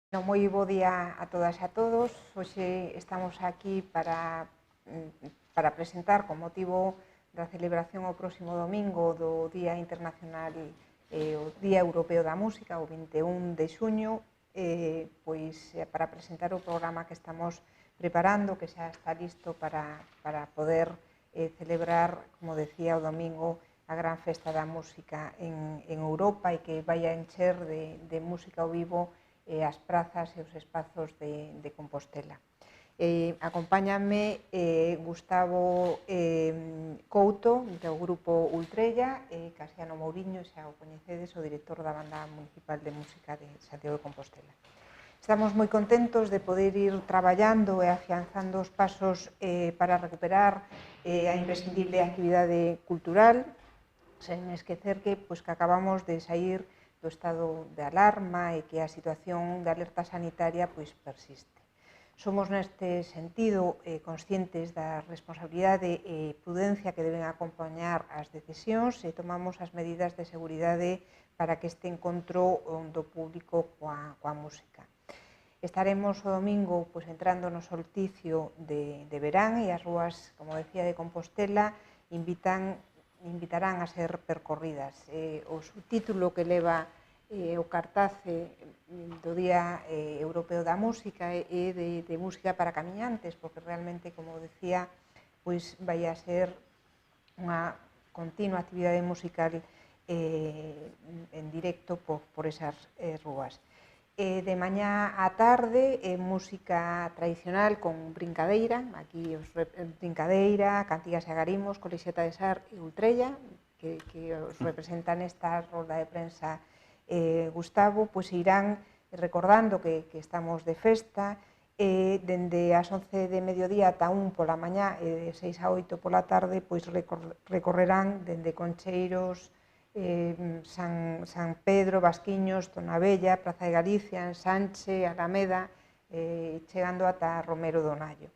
Moi bo día a todas e a todos. Hoxe estamos aquí para presentar, con motivo da celebración o próximo domingo do Día Internacional o Día Europeo da Música, o 21 de xuño, para presentar o programa que estamos preparando, que xa está listo para poder celebrar, como decía, o domingo a gran festa da música en Europa e que vai a encher de música ao vivo as prazas e os espazos de Compostela. Acompáñame Gustavo Couto, do grupo Ultrella, e Casiano Mouriño, xa o coñecedes, o director da Banda Municipal de Música de Santiago de Compostela. Estamos moi contentos de poder ir traballando e afianzando os pasos para recuperar a imprescindible actividade cultural, sen esquecer que acabamos de saír do estado de alarma e que a situación de alerta sanitaria persiste. Somos neste sentido conscientes da responsabilidade e prudencia que deben acompañar as decisións e tomamos as medidas de seguridade para que este encontro do público coa música. Estaremos o domingo entrando no solsticio de verán e as rúas, como decía, de Compostela invitarán a ser percorridas. O subtítulo que leva o cartaz do Día Europeo da Música é de música para camiñantes, porque realmente, como decía, vai a ser unha continua actividade musical en directo por esas rúas. De mañá á tarde, música tradicional con brincadeira, aquí brincadeira, cantigas e agarimos, Colexiata de Sar e Ultrella, que os representan esta rolda de prensa Gustavo, irán recordando que estamos de festa, dende as 11 de mediodía ata 1 pola mañá e de 6 a 8 pola tarde, recorrerán dende Concheiros, San Pedro, Basquiños, Tonabella, Praza de Galicia, Ensanche, Alameda, chegando ata Romero do Nallo.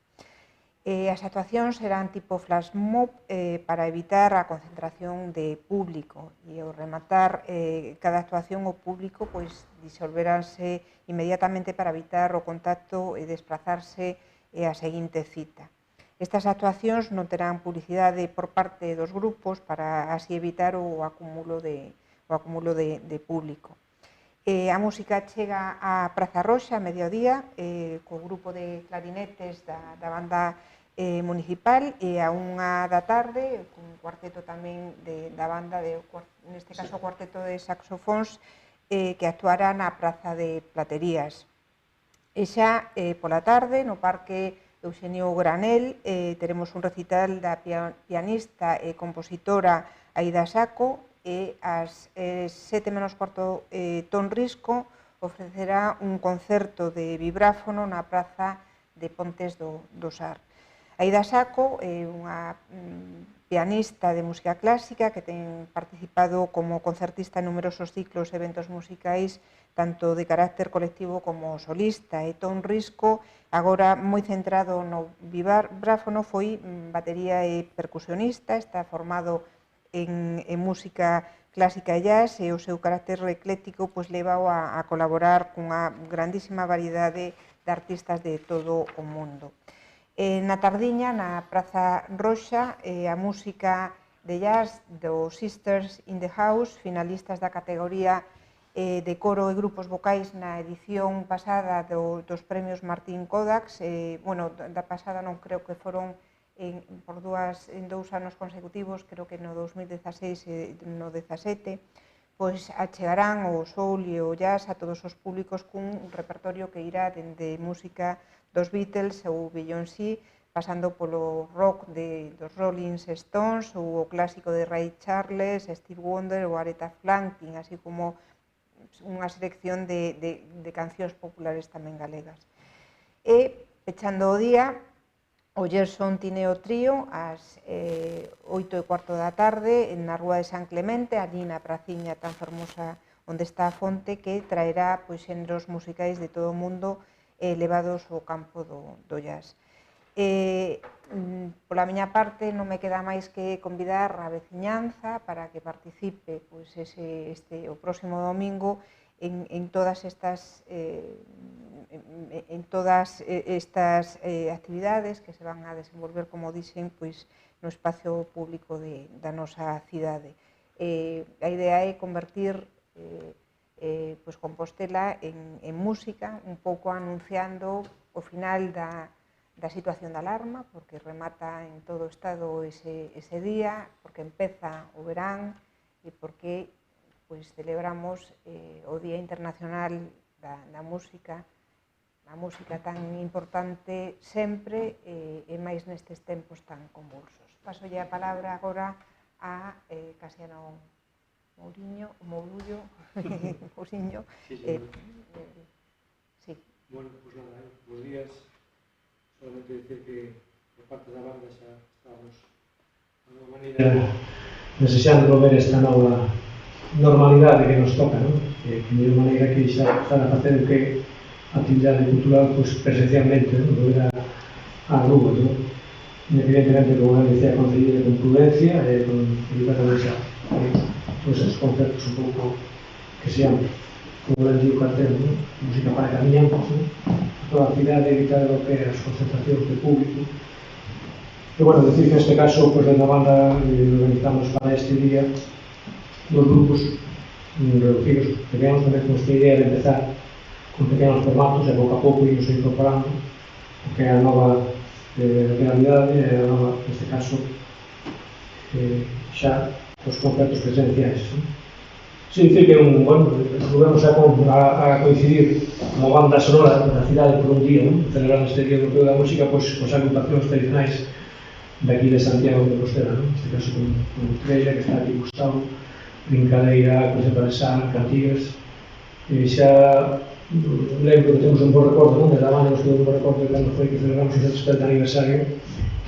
As actuacións serán tipo flash mob para evitar a concentración de público e ao rematar cada actuación o público disolveránse inmediatamente para evitar o contacto e desplazarse á seguinte cita. Estas actuacións non terán publicidade por parte dos grupos para así evitar o acúmulo de público. A música chega á Praza Roxa a mediodía co grupo de clarinetes da banda municipal e a 1 da tarde con un cuarteto tamén da banda, neste caso o cuarteto de saxofóns que actuará na Praza de Platerías. E xa pola tarde no Parque Eugenio Granel teremos un recital da pianista e compositora Aida Saco e ás 7 menos cuarto Ton Risco ofrecerá un concerto de vibráfono na Praza de Pontes do Sar. Aida Saco é unha pianista de música clásica que ten participado como concertista en numerosos ciclos e eventos musicais tanto de carácter colectivo como solista, e Ton Risco, agora moi centrado no vibráfono, foi batería e percusionista, está formado en música clásica e jazz e o seu carácter ecléctico levao a colaborar cunha grandísima variedade de artistas de todo o mundo. Na tardiña, na Praza Roxa, a música de jazz do Sisters in the House, finalistas da categoría de coro e grupos vocais na edición pasada dos premios Martín Kodax. Da pasada non creo que foron en 2 anos consecutivos, creo que no 2016 e no 2017, achegarán o soul e o jazz a todos os públicos cun repertorio que irá dende música dos Beatles ou Beyoncé, pasando polo rock dos Rolling Stones ou o clásico de Ray Charles, Stevie Wonder ou Aretha Franklin, así como unha selección de cancións populares tamén galegas. E, pechando o día, o Gerson Tineo Trío ás 8:15 da tarde na Rúa de San Clemente, ali na praciña tan fermosa onde está a fonte, que traerá xéneros musicais de todo o mundo levados ao campo do jazz. Pola miña parte non me queda máis que convidar a veciñanza para que participe o próximo domingo en todas estas actividades que se van a desenvolver, como dixen, pois, no espacio público da nosa cidade. A idea é convertir pois, Compostela en música, un pouco anunciando o final da situación de alarma, porque remata en todo o Estado ese día, porque empeza o verán e porque pois, celebramos o Día Internacional da Música, a música tan importante sempre e máis nestes tempos tan convulsos. Pasolle a palabra agora a Casiano Mouriño, Mourullo, Mousiño. Sí. Bueno, pues nada, buenos días. Solamente decir que por parte da banda xa estamos de alguma maneira desexando ver esta nova normalidade que nos toca, non? Que de alguma maneira que xa están a facer que a actividade cultural pues, presencialmente, non? Volver a rúa, non? Evidentemente, como decía a Concelleira, con prudencia e con evitar xa todos esos conceptos un pouco que sean como el antigo cartel, ¿no? Música para camiñantes, ¿no? Toda a cidade, evitar o que as concentracións de público. E, bueno, decir que neste caso, pues, na banda organizamos para este día dos grupos reducidos pequenos, tamén con esta idea de empezar con pequenos formatos e pouco a pouco irnos incorporando o que é a nova realidade e a nova, neste caso, xa os concertos presenciais, ¿no? Sí, dicir que bueno, volvemos a coincidir como banda sonora da cidade por un día, ¿no? Celebrando este Día Europeo da Música, pois, con agrupacións tradicionais daqui de Santiago de Compostela, ¿no? Neste caso con Ultrella, que está aquí Gustavo, Brincadeira, Coisa para Sar, Cantigas, e xa lembro que temos un bo recordo, ¿no? Desde a banda nos temos un bo recordo de cando foi que celebramos ese 70 aniversario,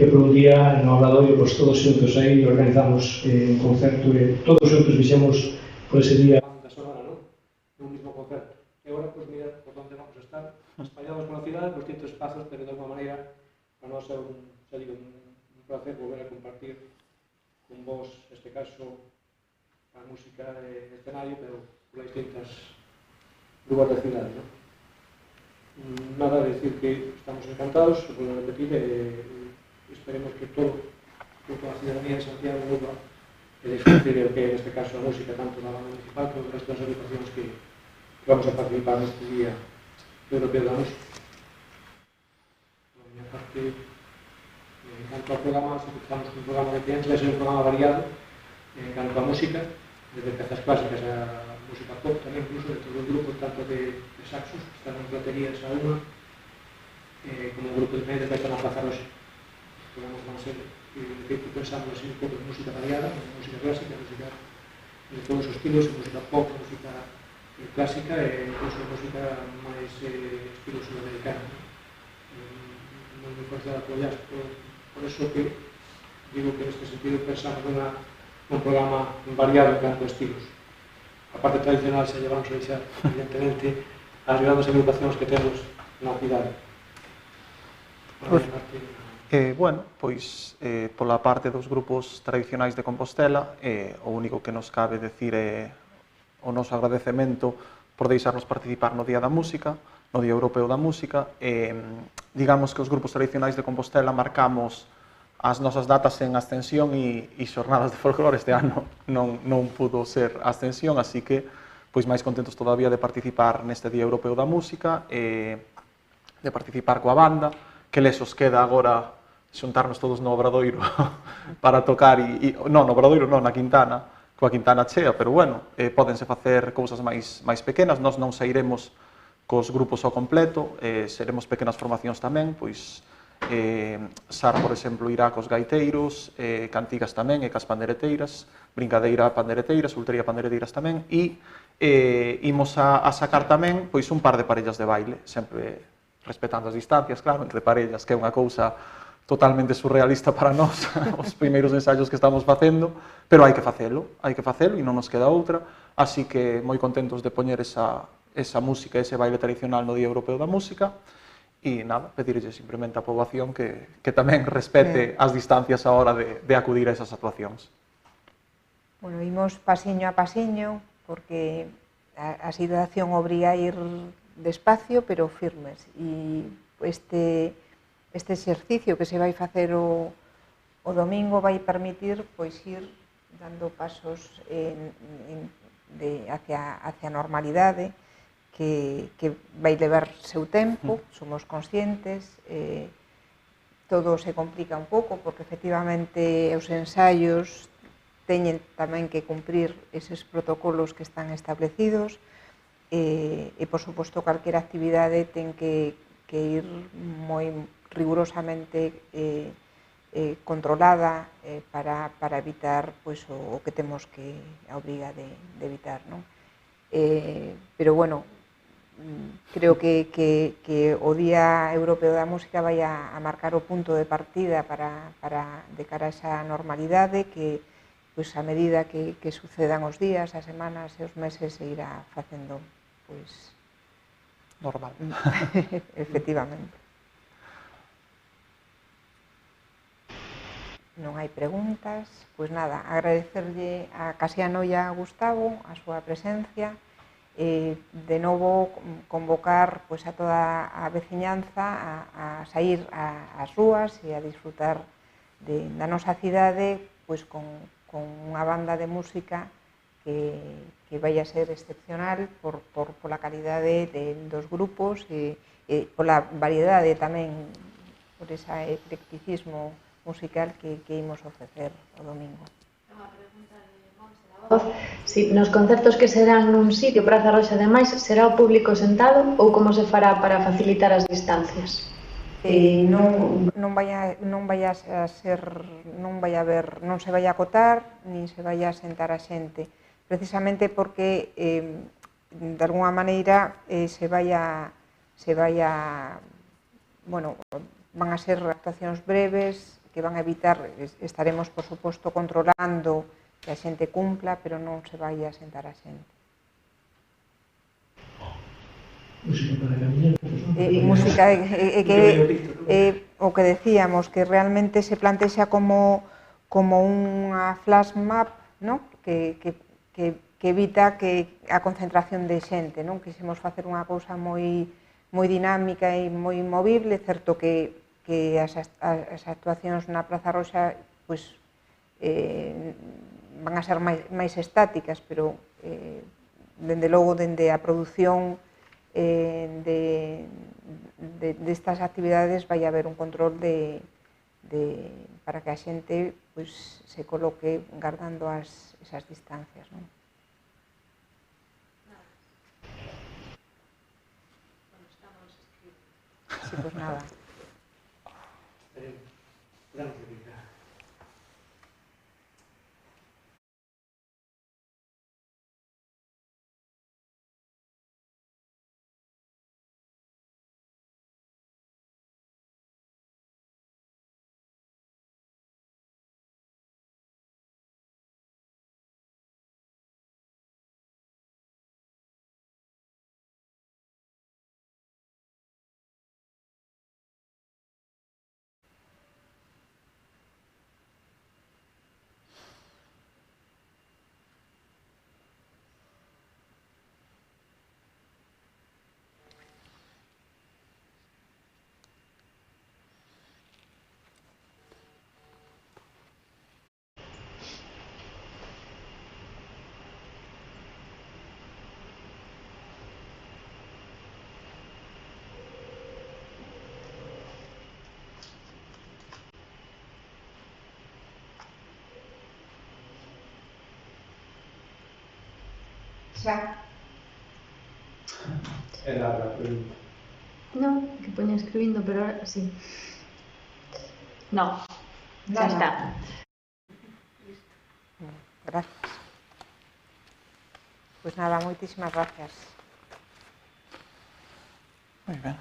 que por un día no Obradoiro, pois, todos xuntos aí organizamos un concerto e todos xuntos fixemos por ese día banda sonora, ¿no? Un mismo concerto. E agora, pues, mira por onde vamos a estar, espallados pola cidade, por distintos espazos, pero de alguma maneira, para nós é un placer volver a compartir con vos, neste caso, a música de escenario, pero por distintas lugares da cidade, ¿no? Nada de decir que estamos encantados, volver a repetir, esperemos que toda a ciudadanía de Santiago vuelva a disfrutar o que é, neste caso, a música tanto da banda municipal como das resto das agrupacións que vamos a participar neste Día Europeo da Música. Por minha parte, en canto ao programa, estamos con un programa de crianças, vai ser un programa variado en canto a música, desde pezas clásicas a música pop, tamén incluso de todos os grupos, tanto de saxos, que están en platerías a unha, como un grupo de medios que están a Plaza Roxa. Os programas van a ser pensamos así un pouco de música variada, música clásica, música de todos os estilos, música pop, música clásica e incluso música máis estilo sudamericano. Moi fuerte de apoiar por eso que digo que neste sentido pensamos un programa variado en canto a estilos. A parte tradicional se llevamos a deixar, evidentemente, as grandes agrupacións que temos na cidade. Bueno, pois, pola parte dos grupos tradicionais de Compostela, o único que nos cabe decir é o noso agradecemento por deixarnos participar no Día da Música, no Día Europeo da Música. Digamos que os grupos tradicionais de Compostela marcamos as nosas datas en Ascensión e xornadas de folclore. Este ano non pudo ser Ascensión, así que pois máis contentos todavía de participar neste Día Europeo da Música, de participar coa banda, que lesos queda agora xuntarnos todos no Obradoiro para tocar, non, no Obradoiro non, na Quintana, coa Quintana chea, pero bueno, pódense facer cousas máis pequenas. Nós non sairemos cos grupos ao completo, seremos pequenas formacións tamén, pois Sar, por exemplo, irá cos gaiteiros, Cantigas tamén, e cas pandereteiras, Brincadeira pandereteiras, Ultería pandereteiras tamén, e imos a sacar tamén pois un par de parellas de baile, sempre respetando as distancias, claro, entre parellas, que é unha cousa totalmente surrealista para nós, os primeiros ensaios que estamos facendo, pero hai que facelo e non nos queda outra, así que moi contentos de poñer esa música, ese baile tradicional no Día Europeo da Música, e nada, pedirlle simplemente á poboación que tamén respete as distancias a hora de acudir a esas actuacións. Bueno, imos pasiño a pasiño, porque a situación obriga a ir despacio, pero firmes. E este exercicio que se vai facer o domingo vai permitir pois ir dando pasos hacia a normalidade, que vai levar seu tempo, somos conscientes, todo se complica un pouco, porque efectivamente os ensaios teñen tamén que cumprir eses protocolos que están establecidos, e, por suposto, calquera actividade ten que ir moi rigurosamente controlada para evitar o que temos que a obriga de evitar, non? Pero, bueno, creo que o Día Europeo da Música vai a marcar o punto de partida de cara a esa normalidade que, a medida que sucedan os días, as semanas e os meses, se irá facendo normal. Efectivamente. Non hai preguntas, pois nada, agradecerlle a Casiano e a Gustavo a súa presencia, de novo convocar a toda a veciñanza a sair ás rúas e a disfrutar da nosa cidade con unha banda de música que vai a ser excepcional pola calidade dos grupos e pola variedade tamén, por ese eclecticismo musical que imos ofrecer o domingo. Unha pregunta de Montserrat. Si, nos concertos que serán nun sitio, Praza Roxa ademais, será o público sentado ou como se fará para facilitar as distancias? Non se vai a acotar, nin se vai a sentar a xente, precisamente porque, de alguna maneira, van a ser actuacións breves, que van a evitar, estaremos, por suposto, controlando que a xente cumpla, pero non se vai a sentar a xente. Música para camiñar. Música o que decíamos, que realmente se plantexa como unha flash map, que evita a concentración de xente. Quixemos facer unha cousa moi dinámica e moi movible, certo que as actuacións na Praza Roxa van a ser máis estáticas, pero dende logo, dende a produción destas actividades vai haber un control para que a xente se coloque guardando esas distancias. Sí, pois nada. Xa. É larga a pregunta. Non, que poña escribindo, pero ahora sí. Non, xa está. Gracias. Pois nada, moitísimas gracias. Moi ben.